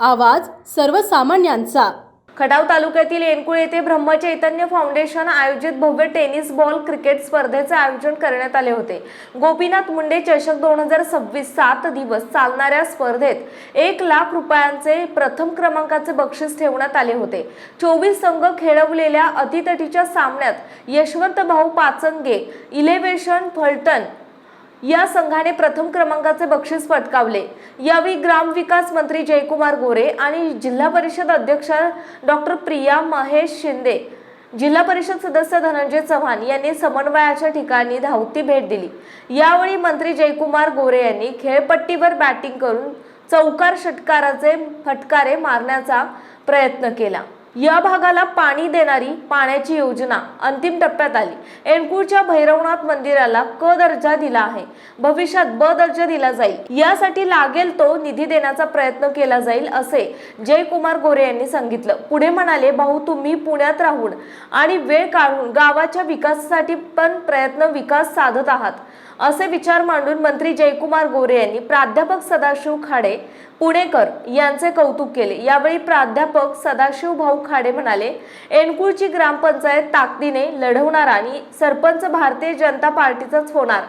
आवाज सर्वसामान्यांचा। खटाव तालुक्यातील एनकुळ येथे ब्रह्मचैतन्य फाउंडेशन आयोजित भव्य टेनिस बॉल क्रिकेट स्पर्धेचे आयोजन करण्यात आले होते। गोपीनाथ मुंडे चषक 2026 7 दिवस चालणाऱ्या स्पर्धेत 1 लाख रुपयांचे प्रथम क्रमांकाचे बक्षीस ठेवण्यात आले होते। 24 संघ खेळवलेल्या अतितटीच्या सामन्यात यशवंत भाऊ पाचंगे इलेव्हेशन फलटण या संघाने प्रथम क्रमांकाचे बक्षीस पटकावले। यावेळी ग्रामविकास मंत्री जयकुमार गोरे आणि जिल्हा परिषद अध्यक्ष डॉक्टर प्रिया महेश शिंदे, जिल्हा परिषद सदस्य धनंजय चव्हाण यांनी समन्वयाच्या ठिकाणी धावती भेट दिली। यावेळी मंत्री जयकुमार गोरे यांनी खेळपट्टीवर बॅटिंग करून चौकार षटकाराचे फटकारे मारण्याचा प्रयत्न केला। या भागाला पाणी देणारी पाण्याची योजना अंतिम टप्प्यात आली। एनकुळच्या भैरवनाथ मंदिराला क दर्जा दिला आहे, भविष्यात ब दर्जा दिला जाईल। यासाठी लागेल तो निधी देण्याचा प्रयत्न केला जाईल असे जयकुमार गोरे यांनी सांगितलं। पुढे म्हणाले, भाऊ तुम्ही पुण्यात राहून आणि वेळ काढून गावाच्या विकासासाठी पण विकास साधत आहात असे विचार मांडून मंत्री जयकुमार गोरे यांनी प्राध्यापक सदाशिव खाडे पुणेकर यांचे कौतुक केले। यावेळी प्राध्यापक सदाशिव भाऊ खाडे म्हणाले, एनकुळची ग्रामपंचायत ताकदीने लढवणार आणि सरपंच भारतीय जनता पार्टीचाच होणार,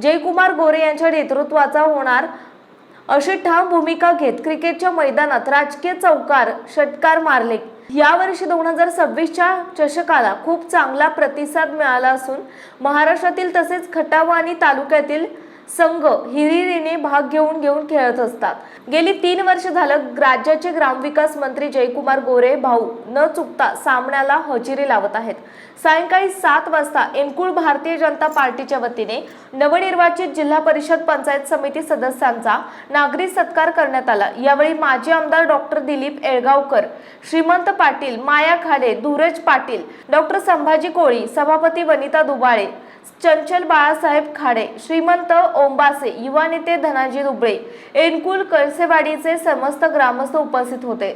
जयकुमार गोरे यांच्या नेतृत्वाचा होणार अशी ठाम भूमिका घेत क्रिकेटच्या मैदानात राजकीय चौकार षटकार मारले। यावर्षी 2026च्या चषकाला खूप चांगला प्रतिसाद मिळाला असून महाराष्ट्रातील तसेच खटाव आणि तालुक्यातील संघ हिरिरीने भाग घेऊन खेळत असतात। गेली 3 वर्ष झालं राज्याचे ग्रामविकास मंत्री जयकुमार गोरे भाऊ न चुकता सामन्याला हजेरी लावत आहेत। सायंकाळी 7 वाजता एनकुळ भारतीय जनता पार्टीच्या वतीने नवनिर्वाचित जिल्हा परिषद पंचायत समिती सदस्यांचा नागरिक सत्कार करण्यात आला। यावेळी माजी आमदार डॉक्टर दिलीप येळगावकर, श्रीमंत पाटील, माया खाडे, धुरज पाटील, डॉक्टर संभाजी कोळी, सभापती वनिता दुबाळे, चंचल बाळासाहेब खाडे, श्रीमंत ओंबासे, युवा नेते धनाजी दुबळे, एनकुळ कळसेवाडीचे समस्त ग्रामस्थ उपस्थित होते।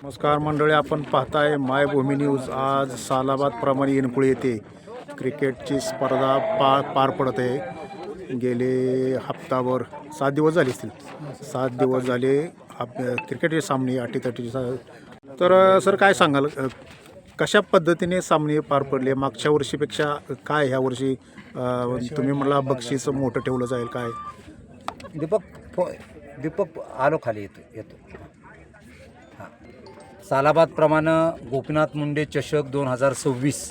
नमस्कार मंडळी, आपण पाहताय मायभूमी न्यूज। आज सालाबाद प्रमाणे एनकुळ येथे क्रिकेटची स्पर्धा पार पडत आहे। गेले हप्ताभर 7 दिवस झाले असतील, 7 दिवस झाले क्रिकेटचे सामने अटीतटीचे। तर सर काय सांगाल, कशा पद्धतीने सामने पार पडले? मागच्या वर्षीपेक्षा काय ह्या वर्षी तुम्ही मला बक्षीस मोठं ठेवलं जाईल काय? दीपक आलो खाली येतो हां। सालाबाद प्रमाणे गोपीनाथ मुंडे चषक 2026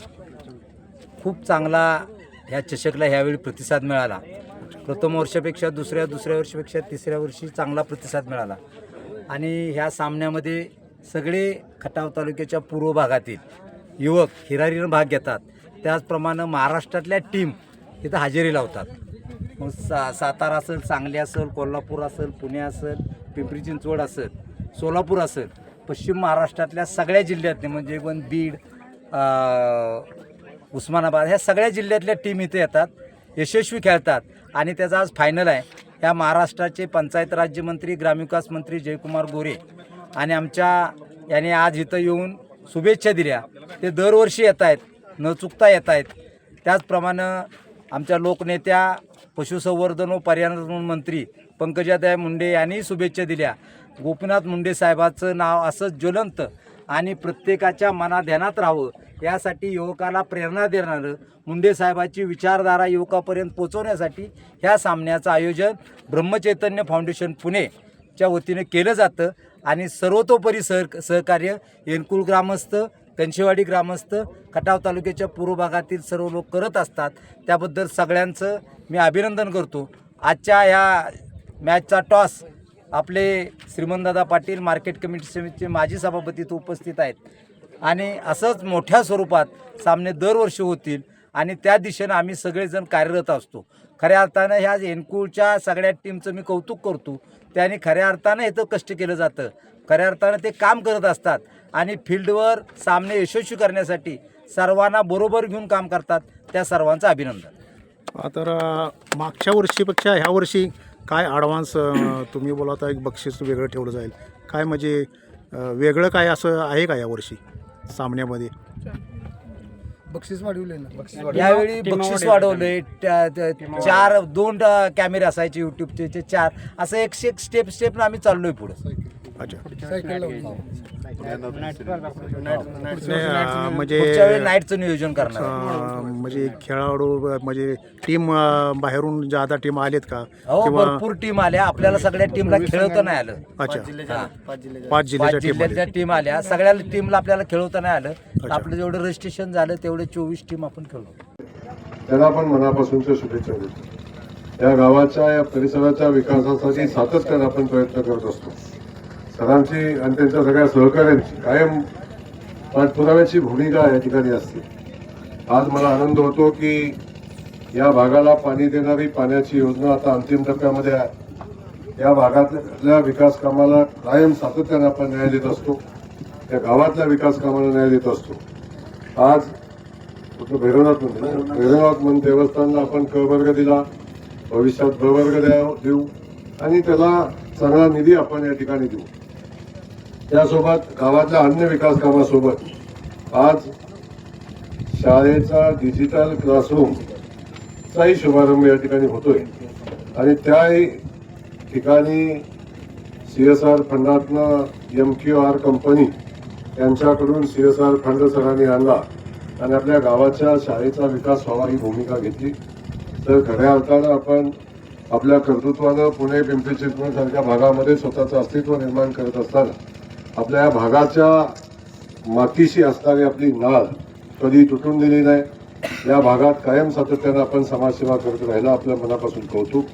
खूप चांगला ह्या चषकला ह्यावेळी प्रतिसाद मिळाला। प्रथम वर्षापेक्षा दुसऱ्या वर्षापेक्षा तिसऱ्या वर्षी चांगला प्रतिसाद मिळाला आणि ह्या सामन्यामध्ये सगळे खटाव तालुक्याच्या पूर्व भागातील युवक हिरारीनं भाग घेतात। त्याचप्रमाणे महाराष्ट्रातल्या टीम इथं हजेरी लावतात। मग सातारा असेल, सांगली असेल, कोल्हापूर असेल, पुणे असेल, पिंपरी चिंचवड असेल, सोलापूर असेल, पश्चिम महाराष्ट्रातल्या सगळ्या जिल्ह्यातले म्हणजे पण बीड, उस्मानाबाद ह्या सगळ्या जिल्ह्यातल्या टीम इथे येतात, यशस्वी खेळतात आणि त्याचा आज फायनल आहे। ह्या महाराष्ट्राचे पंचायत राज्यमंत्री ग्रामविकास मंत्री जयकुमार गोरे आणि आमच्या याने आज इथं येऊन शुभेच्छा दिल्या। ते दरवर्षी येत आहेत, न चुकता येत आहेत। त्याचप्रमाणे आमच्या लोकनेत्या पशुसंवर्धन व पर्यावरण मंत्री पंकजाताई मुंडे यांनी शुभेच्छा दिल्या। गोपीनाथ मुंडे साहेबाचं नाव असंच ज्वलंत आणि प्रत्येकाच्या मनात ध्यानात राहावं यासाठी युवकाला प्रेरणा देणारं मुंडे साहेबाची विचारधारा युवकापर्यंत पोहोचवण्यासाठी ह्या सामन्याचं आयोजन ब्रह्मचैतन्य फाउंडेशन पुणेच्या वतीने केलं जातं आणि सर्वतोपरी सहकार्य एनकुळ ग्रामस्थ, कंशेवाडी ग्रामस्थ, खटाव तालुक्याच्या पूर्व भागातील सर्व लोक करत असतात। त्याबद्दल सगळ्यांचं मी अभिनंदन करतो। आजच्या या मॅचचा टॉस आपले श्रीमंतदादा पाटील मार्केट कमिटी समितीचे माजी सभापती इथं उपस्थित आहेत आणि असंच मोठ्या स्वरूपात सामने दरवर्षी होतील आणि त्या दिशेनं आम्ही सगळेजण कार्यरत असतो। खऱ्या अर्थानं ह्या एनकुळच्या सगळ्या टीमचं मी कौतुक करतो। त्याने खऱ्या अर्थानं इथं कष्ट केलं जातं, खऱ्या अर्थानं ते काम करत असतात आणि फील्डवर सामने यशस्वी करण्यासाठी सर्वांना बरोबर घेऊन काम करतात। त्या सर्वांचं अभिनंदन। तर मागच्या वर्षीपेक्षा ह्या वर्षी काय ॲडव्हान्स तुम्ही बोलता, एक बक्षीस वेगळं ठेवलं जाईल काय, म्हणजे वेगळं काय असं आहे का यावर्षी सामन्यामध्ये? बक्षीस वाढवले ना, यावेळी बक्षीस वाढवले। 2 कॅमेरे असायचे यूट्यूबचे 4, असं एक स्टेप आम्ही चाललोय पुढे। अच्छा सायकल लावून नाही, म्हणजे पुढच्या वेळी नाईटचं नियोजन करणार म्हणजे खेळाडू म्हणजे टीम बाहेरून ज्यादा टीम आलेत का हो भरपूर टीम आल्या आपल्याला सगळ्या टीमला खेळवता नाही आलं अच्छा हा. 5 पाच जिल्ह्याच्या टीम जिल्ह्यातल्या टीम आल्या सगळ्या टीमला आपल्याला खेळवता नाही आलं आपलं जेवढं रजिस्ट्रेशन झालं तेवढे 24 टीम आपण खेळलो त्यांना पण मनापासूनच्या शुभेच्छा देतो. या गावाच्या या परिसराच्या विकासासाठी सातत्याने आपण प्रयत्न करत असतो. सरांची आणि त्यांच्या सगळ्या सहकाऱ्यांची कायम पाठपुराव्याची भूमिका या ठिकाणी असते. आज मला आनंद होतो की या भागाला पाणी देणारी पाण्याची योजना आता अंतिम टप्प्यामध्ये आहे. या भागातल्या विकास कामाला कायम सातत्याने आपण न्याय देत असतो. या गावातल्या विकास कामाला न्याय देत असतो. आज भैरवनाथ मंदिर देवस्थानला आपण क वर्ग दिला, भविष्यात ब वर्ग देऊ आणि त्याला चांगला निधी आपण या ठिकाणी देऊ. त्यासोबत गावातल्या अन्य विकास कामासोबत आज शाळेचा डिजिटल क्लासरूमचाही शुभारंभ या ठिकाणी होतोय आणि त्याही ठिकाणी CSR फंडातनं MQR कंपनी यांच्याकडून CSR फंड सरांनी आणला आणि आपल्या गावाच्या शाळेचा विकास व्हावा ही भूमिका घेतली. तर खऱ्या अर्थानं आपण आपल्या कर्तृत्वानं पुणे पिंपरी चिंचवड सारख्या भागामध्ये स्वतःचं अस्तित्व निर्माण करत असताना आपल्या या भागाच्या मातीशी असणारी आपली नाळ कधी तुटून दिली नाही. या भागात कायम सातत्यानं आपण समाजसेवा करत राहिला आपल्या मनापासून कौतुक.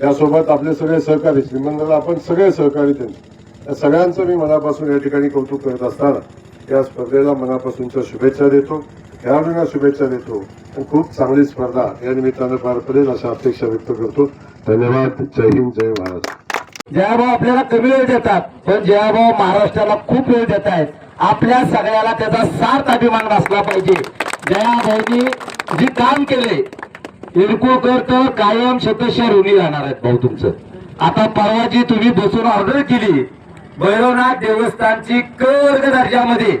त्यासोबत आपले सगळे सहकारी श्रीमंताला आपण सगळे सहकारी त्यांचे या सगळ्यांचं मी मनापासून या ठिकाणी कौतुक करत असताना या स्पर्धेला मनापासूनच्या शुभेच्छा देतो, खेळाडूंना शुभेच्छा देतो आणि खूप चांगली स्पर्धा या निमित्तानं पार पडेल अशा अपेक्षा व्यक्त करतो. धन्यवाद. जय हिंद, जय महाराष्ट्र. जयाभाऊ आपल्याला कमी वेळ देतात पण जयाभाऊ महाराष्ट्राला खूप वेळ देत आहेत. आपल्या सगळ्याला त्याचा सार्थ अभिमान असला पाहिजे. जयाभाऊनी जे काम केले इरकुळकर तर कायम शतशः ऋणी राहणार आहेत भाऊ तुमचं. आता परवा जी तुम्ही बसून ऑर्डर केली भैरवनाथ देवस्थानची क वर्ग दर्जामध्ये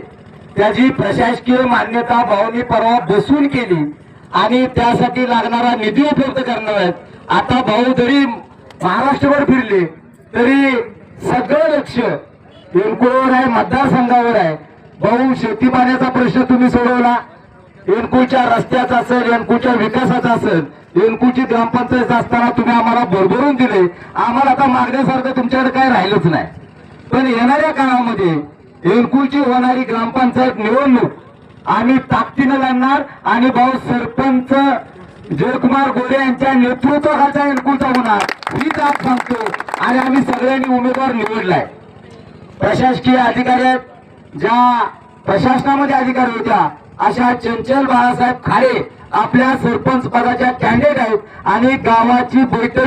त्याची प्रशासकीय मान्यता भाऊनी परवा बसून केली आणि त्यासाठी लागणारा निधी उपलब्ध करणार आहेत. आता भाऊ जरी महाराष्ट्रभर फिरले तरी सगळं लक्ष एनकुळवर आहे, मतदारसंघावर आहे. भाऊ शेतीपाण्याचा प्रश्न तुम्ही सोडवला, एनकुळच्या रस्त्याचा असेल, एनकुळच्या विकासाचा असेल, एनकुळची ग्रामपंचायत असताना तुम्ही आम्हाला भरभरून दिले. आम्हाला आता मागण्यासारखं तुमच्याकडे काय राहिलंच नाही. पण येणाऱ्या काळामध्ये एनकुळची होणारी ग्रामपंचायत निवडणूक आम्ही ताकदीनं लढणार आणि भाऊ सरपंच जयकुमार गोरे यांच्या नेतृत्वाखालचा एनकुळचा होणार ही ताक सांगतो आणि आम्ही सगळ्यांनी उमेदवार निवडलाय. प्रशासकीय अधिकारी आहेत, ज्या प्रशासनामध्ये अधिकारी होत्या अशा चंचल बाळासाहेब खाडे आपल्या सरपंच पदाच्या कॅन्डिडेट आहेत आणि गावाची बैठक.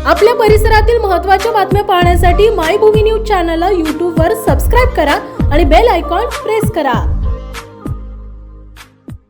आपल्या परिसरातील महत्त्वाच्या बातम्या पाहण्यासाठी मायभूमी न्यूज चॅनलला यूट्यूबवर सबस्क्राईब करा आणि बेल आयकॉन प्रेस करा.